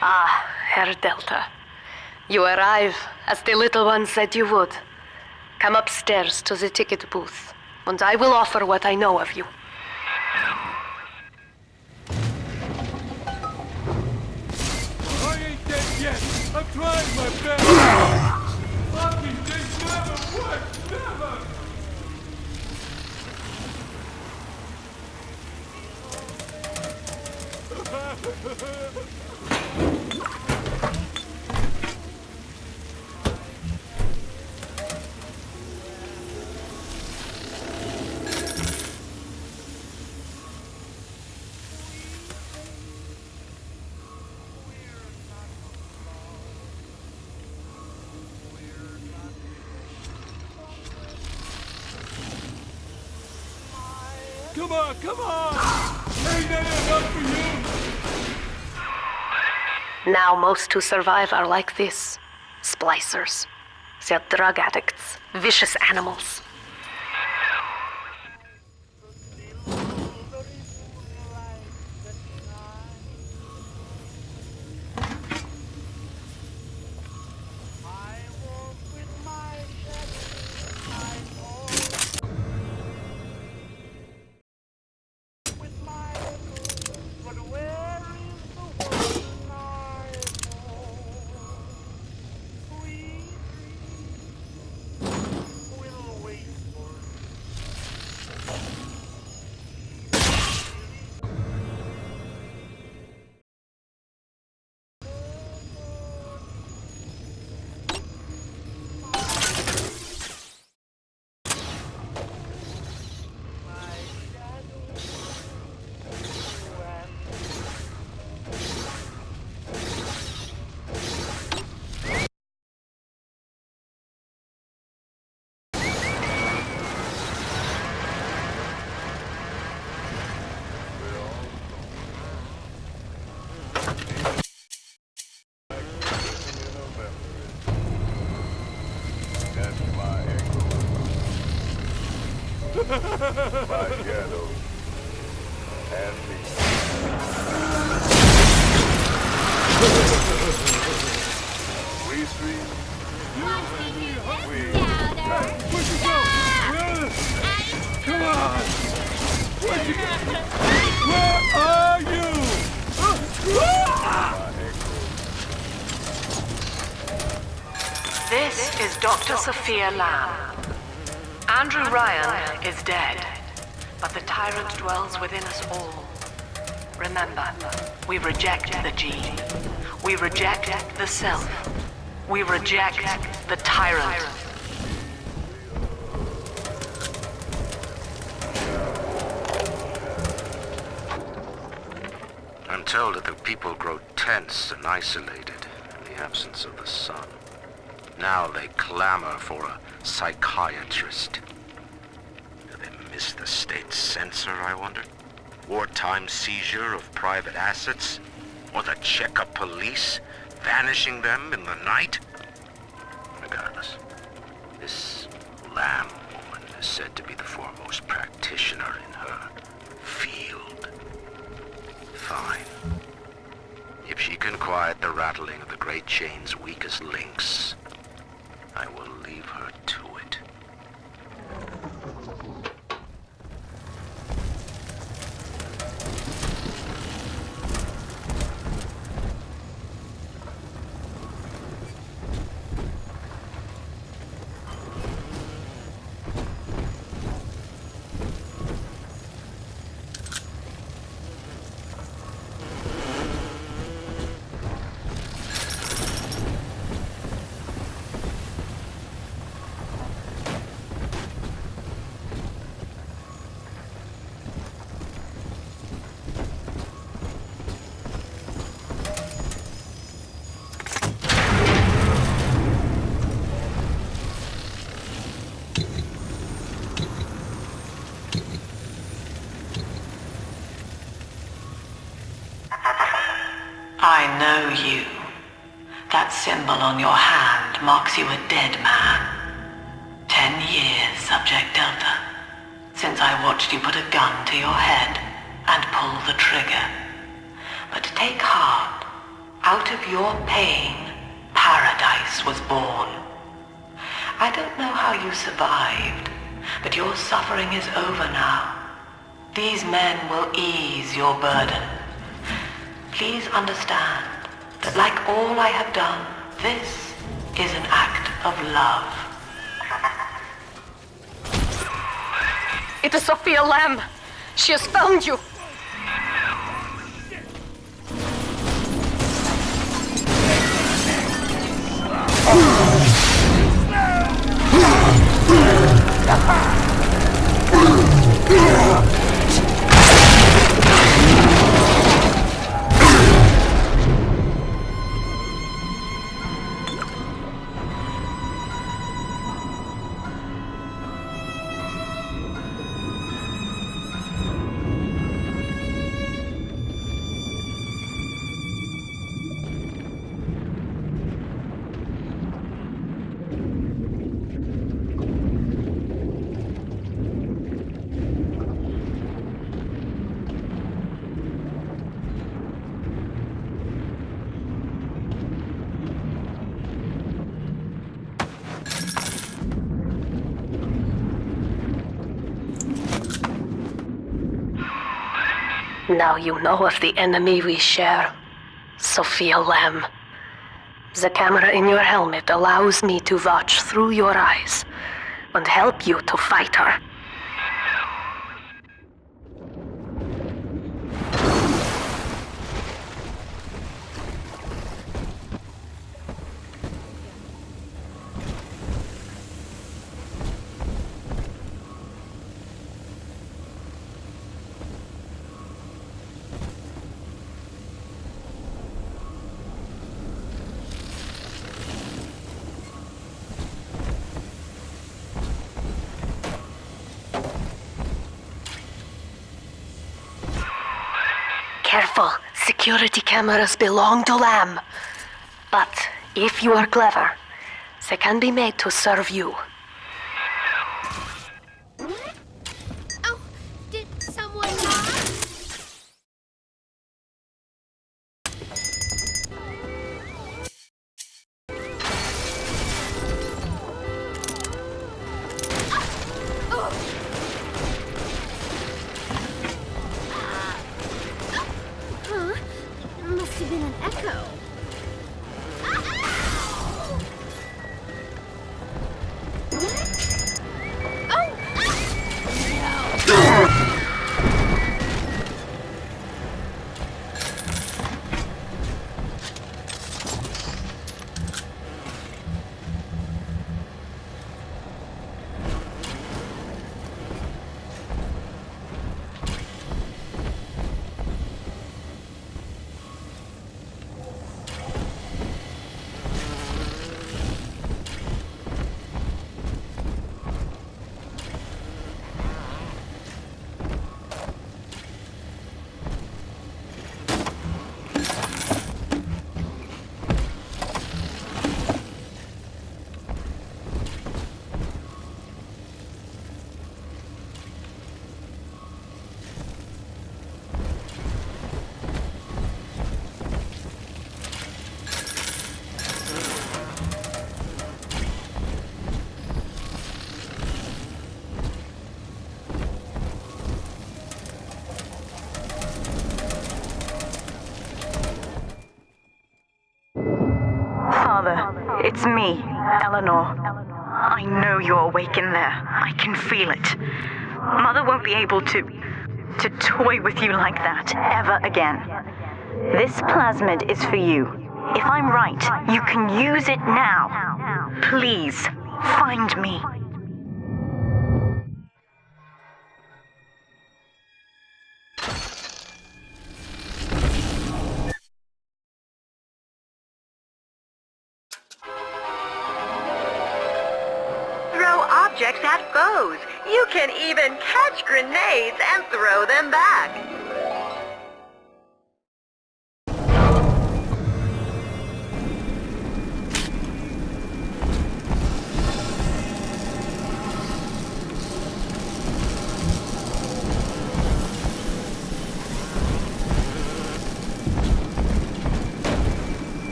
Ah, Herr Delta. You arrive, as the little one said you would. Come upstairs to the ticket booth, and I will offer what I know of you. I ain't dead yet. I'm trying my best. Fucking this never works. Never. Come on, come on! Ain't that enough for you? Now most who survive are like this. Splicers. They're drug addicts. Vicious animals. My shadow and me. We three. Where'd you go? Come on! Where'd you go? Where are you? This is Dr. Sophia Lamb. Andrew Ryan is dead, but the tyrant dwells within us all. Remember, we reject the gene. We reject the self. We reject the tyrant. I'm told that the people grow tense and isolated in the absence of the sun. Now they clamor for a psychiatrist. Do they miss the state censor, I wonder? Wartime seizure of private assets? Or the checkup police vanishing them in the night? Regardless, this Lamb woman is said to be the foremost practitioner in her field. Fine. If she can quiet the rattling of the Great Chain's weakest links, I will leave her to it. you. That symbol on your hand marks you a dead man. 10 years, Subject Delta, since I watched you put a gun to your head and pull the trigger. But take heart. Out of your pain, paradise was born. I don't know how you survived, but your suffering is over now. These men will ease your burden. Please understand that like all I have done, this is an act of love. It is Sophia Lamb. She has found you. Now you know of the enemy we share, Sophia Lamb. The camera in your helmet allows me to watch through your eyes and help you to fight her. Careful, security cameras belong to Lamb. But if you are clever, they can be made to serve you. Oh, did someone die? Huh? Must have been an echo. Father, it's me, Eleanor. I know you're awake in there. I can feel it. Mother won't be able to toy with you like that ever again. This plasmid is for you. If I'm right, you can use it now. Please, find me. Throw objects at foes. You can even catch grenades and throw them back.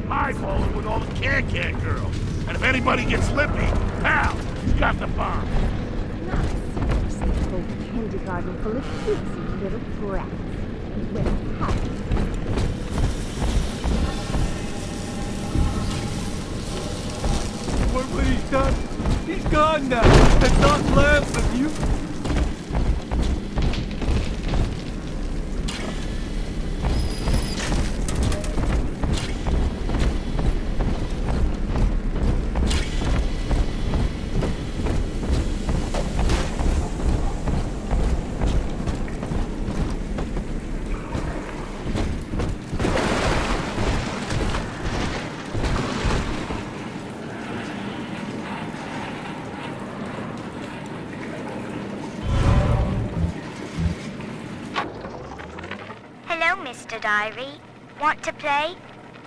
eyeballing with all the can-can girls. And if anybody gets lippy, pal, you got the bomb. Not a safe old kindergarten full of cutesy little brats. Well, happy. What he's done? He's gone now. That's not last of you. Mr. Diary. Want to play?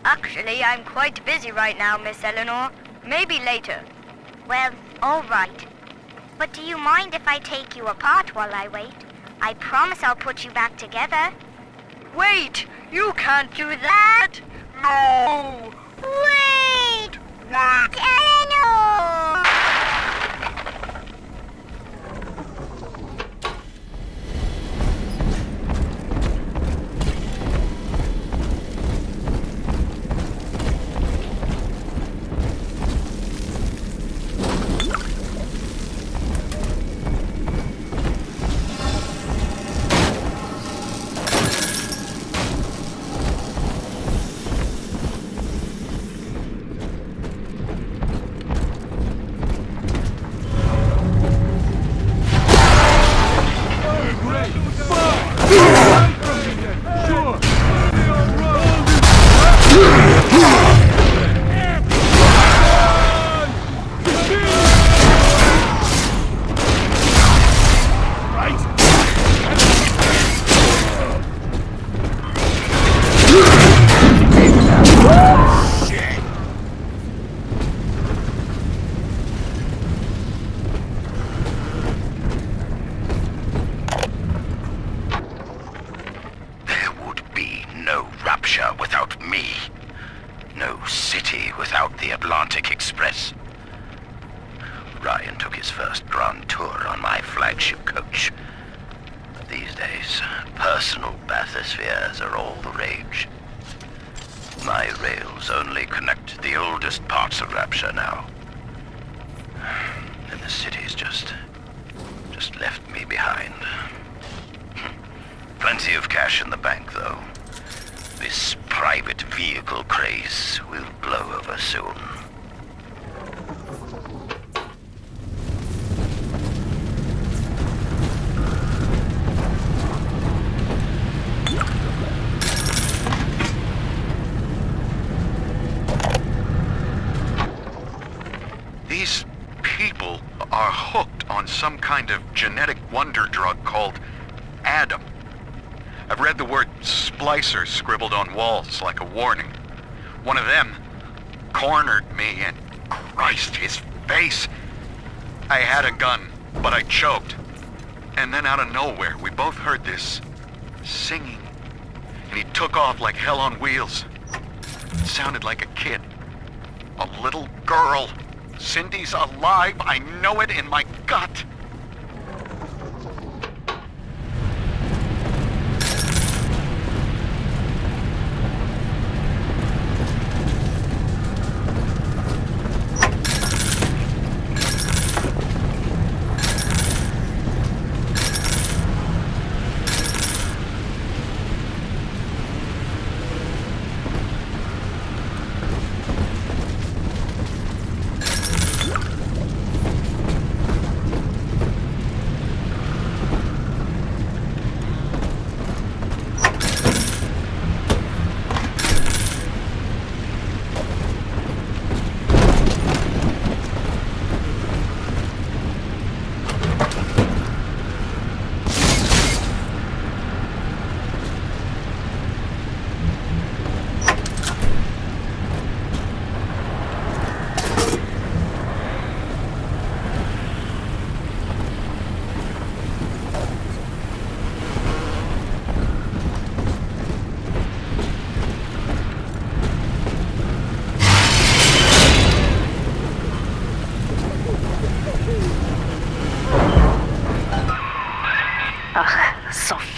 Actually, I'm quite busy right now, Miss Eleanor. Maybe later. Well, all right. But do you mind if I take you apart while I wait? I promise I'll put you back together. Wait! You can't do that! No! Wait! Wait! Eleanor! Rapture without me. No city without the Atlantic Express. Ryan took his first grand tour on my flagship coach. But these days, personal bathyspheres are all the rage. My rails only connect the oldest parts of Rapture now. And the city's just left me behind. Plenty of cash in the bank, though. This private vehicle craze will blow over soon. These people are hooked on some kind of genetic wonder drug called Adam. I've read the word splicer scribbled on walls like a warning. One of them cornered me and Christ, his face. I had a gun, but I choked. And then out of nowhere, we both heard this singing. And he took off like hell on wheels. It sounded like a kid. A little girl. Cindy's alive. I know it in my gut.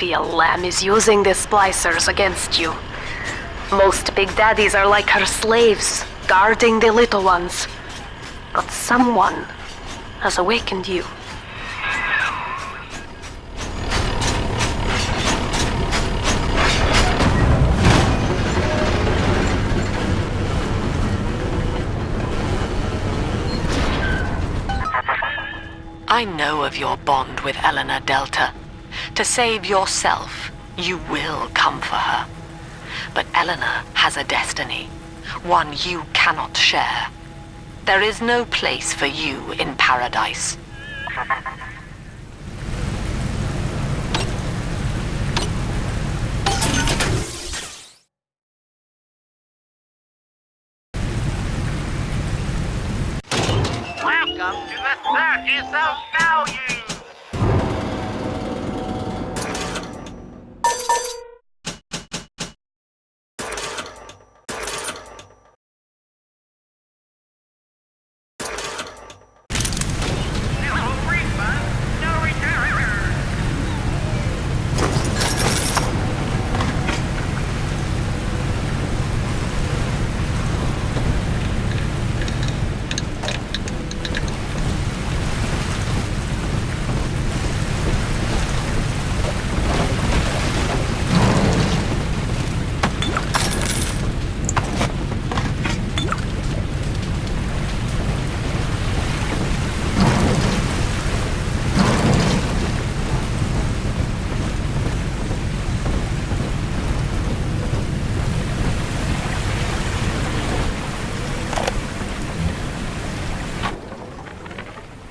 Sophia Lamb is using the splicers against you. Most big daddies are like her slaves, guarding the little ones. But someone has awakened you. I know of your bond with Eleanor Delta. To save yourself, you will come for her. But Eleanor has a destiny, one you cannot share. There is no place for you in paradise. Welcome to the Circus of Value! No refund, no return!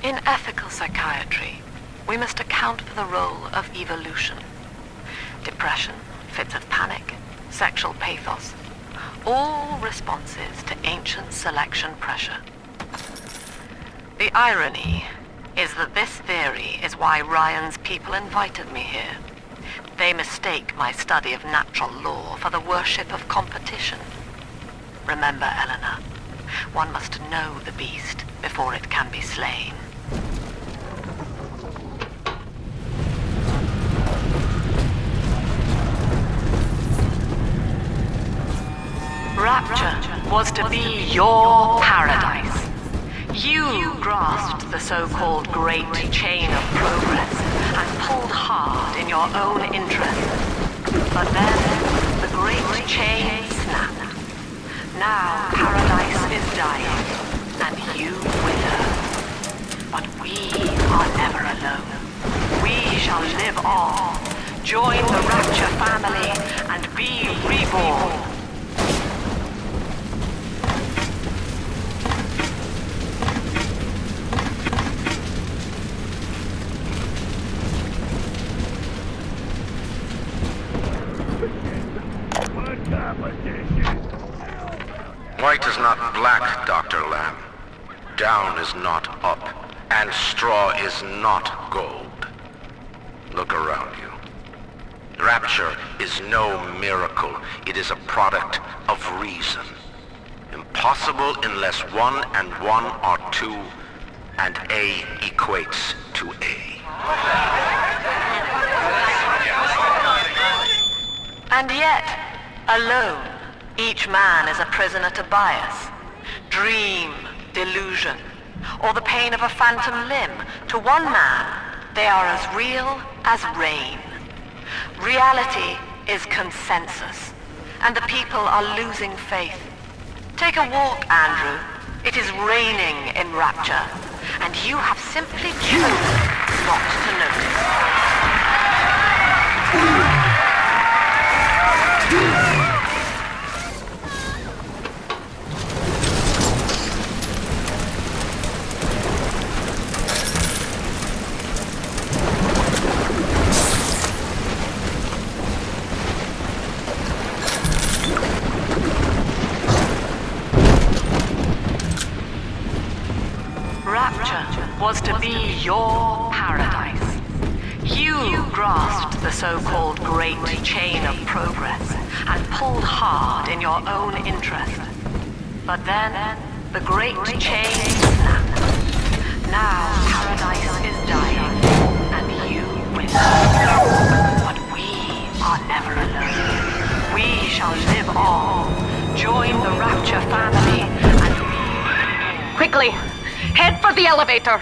In ethical psychiatry, we must account for the role of evolution. Depression, fits of panic, sexual pathos, all responses to ancient selection pressure. The irony is that this theory is why Ryan's people invited me here. They mistake my study of natural law for the worship of competition. Remember, Eleanor, one must know the beast before it can be slain. Rapture was to be your paradise. You grasped the so-called great chain of progress and pulled hard in your own interest. But then, the great chain snapped. Now paradise is dying, and you with her. But we are never alone. We shall live on, join the Rapture family, and be reborn. White is not black, Dr. Lamb. Down is not up, and straw is not gold. Look around you. Rapture is no miracle. It is a product of reason. Impossible unless 1 and 1 are 2, and A equates to A. And yet, alone, each man is a prisoner to bias, dream, delusion, or the pain of a phantom limb. To one man, they are as real as rain. Reality is consensus, and the people are losing faith. Take a walk, Andrew. It is raining in Rapture, and you have simply chosen not to notice. Rapture was to be your paradise. You grasped the so-called great chain of progress and pulled hard in your own interest. But then, the great chain snapped. Now paradise is dying, and you with her. But we shall live on. Join the Rapture family and Quickly, head for the elevator.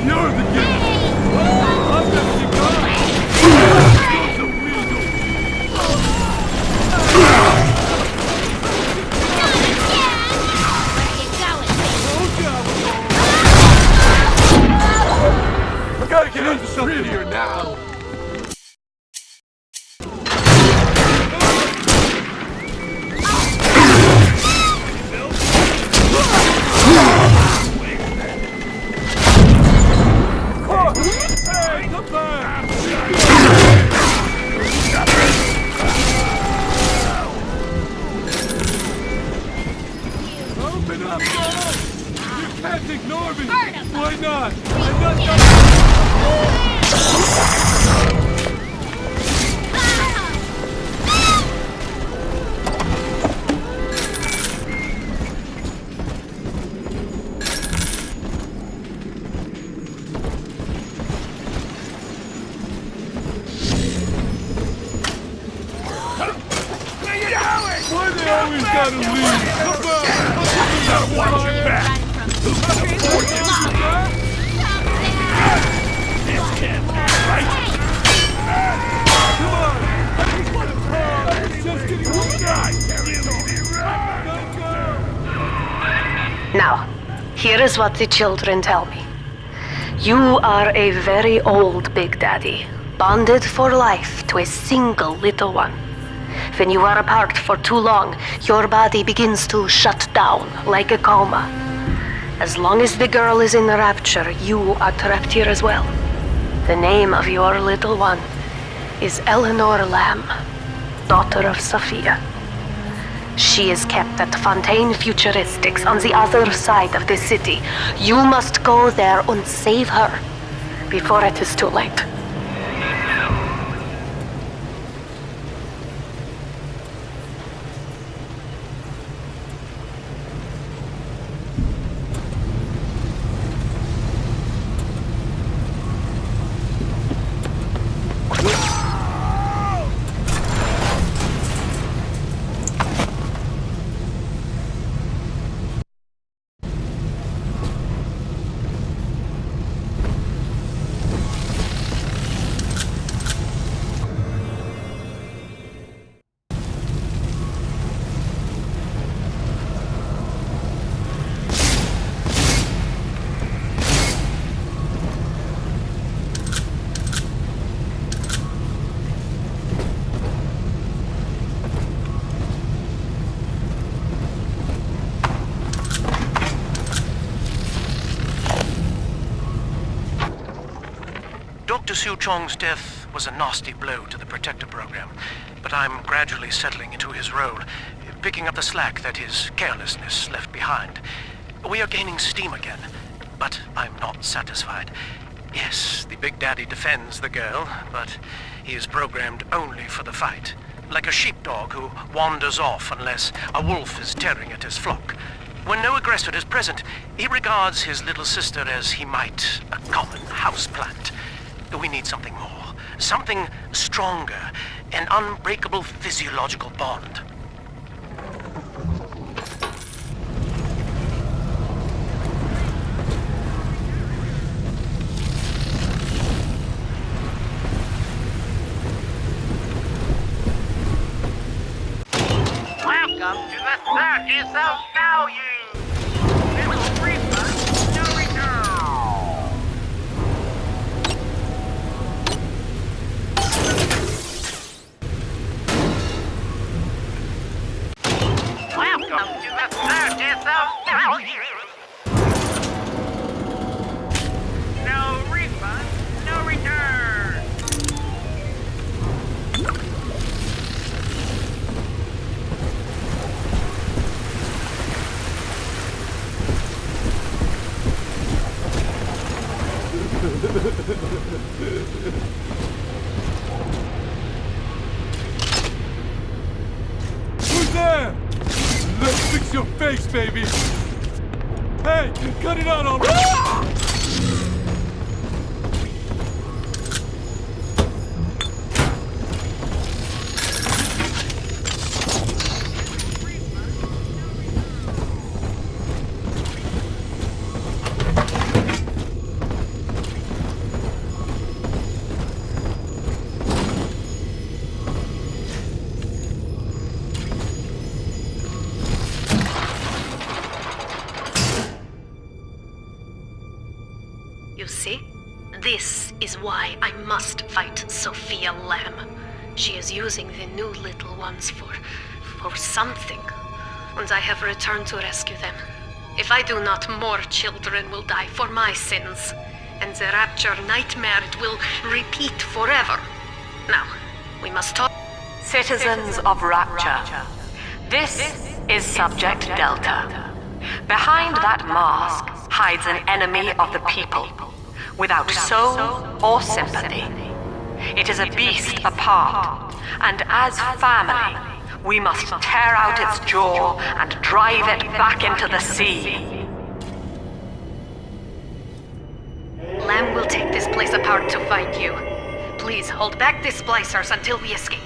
You're the guy! I'm the guy! You're the weirdo! I gotta get into something here now! Hey, come back! Open up, girl! You can't ignore me! Why not? I'm not done. Why they always gotta leave? Come on! You gotta watch your back! This can't be right! Come on! I just want to talk! It's just getting one guy! Now, here is what the children tell me. You are a very old Big Daddy, bonded for life to a single little one. When you are apart for too long, your body begins to shut down like a coma. As long as the girl is in the Rapture, you are trapped here as well. The name of your little one is Eleanor Lamb, daughter of Sophia. She is kept at Fontaine Futuristics on the other side of the city. You must go there and save her before it is too late. Dr. Su Chong's death was a nasty blow to the Protector program, but I'm gradually settling into his role, picking up the slack that his carelessness left behind. We are gaining steam again, but I'm not satisfied. Yes, the Big Daddy defends the girl, but he is programmed only for the fight, like a sheepdog who wanders off unless a wolf is tearing at his flock. When no aggressor is present, he regards his little sister as he might a common houseplant. We need something more, something stronger, an unbreakable physiological bond. Welcome to the Circus of Value! Little refund, no return! Welcome to the Circus of Value! No refund, no return! fix your face, baby! Hey, cut it out already! You see? This is why I must fight Sophia Lamb. She is using the new little ones for something. And I have returned to rescue them. If I do not, more children will die for my sins. And the Rapture nightmare will repeat forever. Now, we must talk. Citizens of Rapture, this is Subject Delta. Behind that mask hides an enemy of the people, without soul or sympathy. It is a beast apart, and as family, we must tear out its jaw and drive it back into the sea. Lamb will take this place apart to find you. Please hold back the splicers until we escape.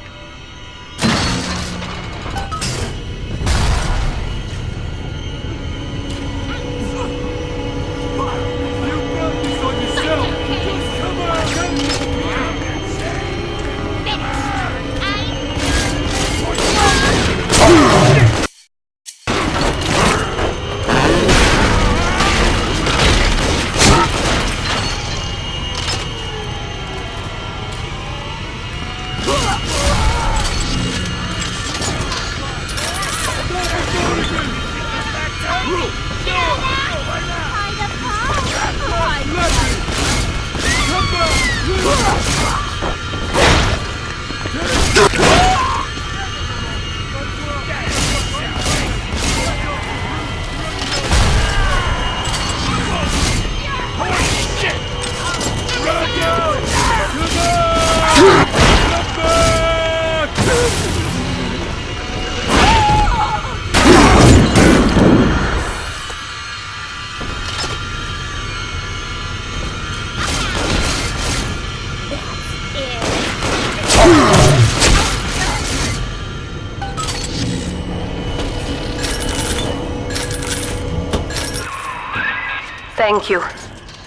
Thank you.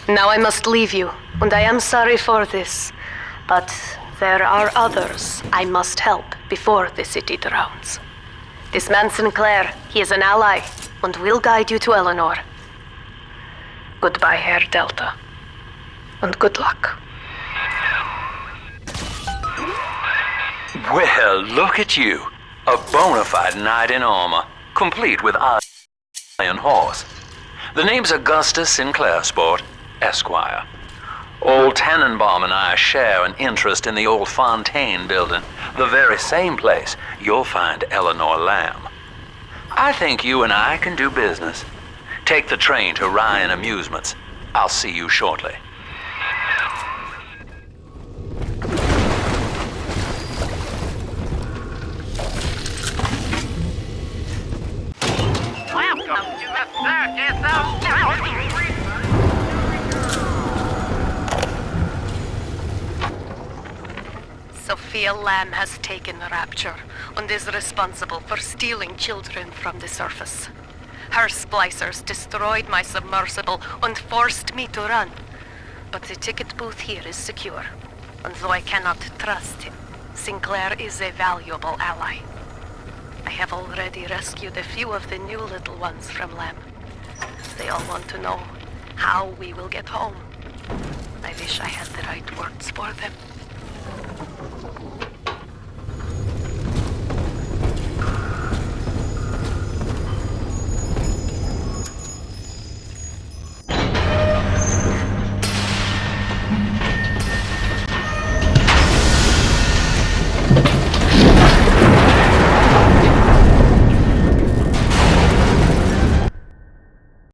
Now I must leave you, and I am sorry for this. But there are others I must help before the city drowns. This man Sinclair, he is an ally, and will guide you to Eleanor. Goodbye, Herr Delta. And good luck. Well, look at you. A bona fide knight in armor, complete with iron horse. The name's Augustus Sinclair, Sport, Esquire. Old Tannenbaum and I share an interest in the old Fontaine building, the very same place you'll find Eleanor Lamb. I think you and I can do business. Take the train to Ryan Amusements. I'll see you shortly. Welcome to the circus of Sophia Lamb has taken Rapture and is responsible for stealing children from the surface. Her splicers destroyed my submersible and forced me to run. But the ticket booth here is secure, and though I cannot trust him, Sinclair is a valuable ally. I have already rescued a few of the new little ones from Lamb. They all want to know how we will get home. I wish I had the right words for them.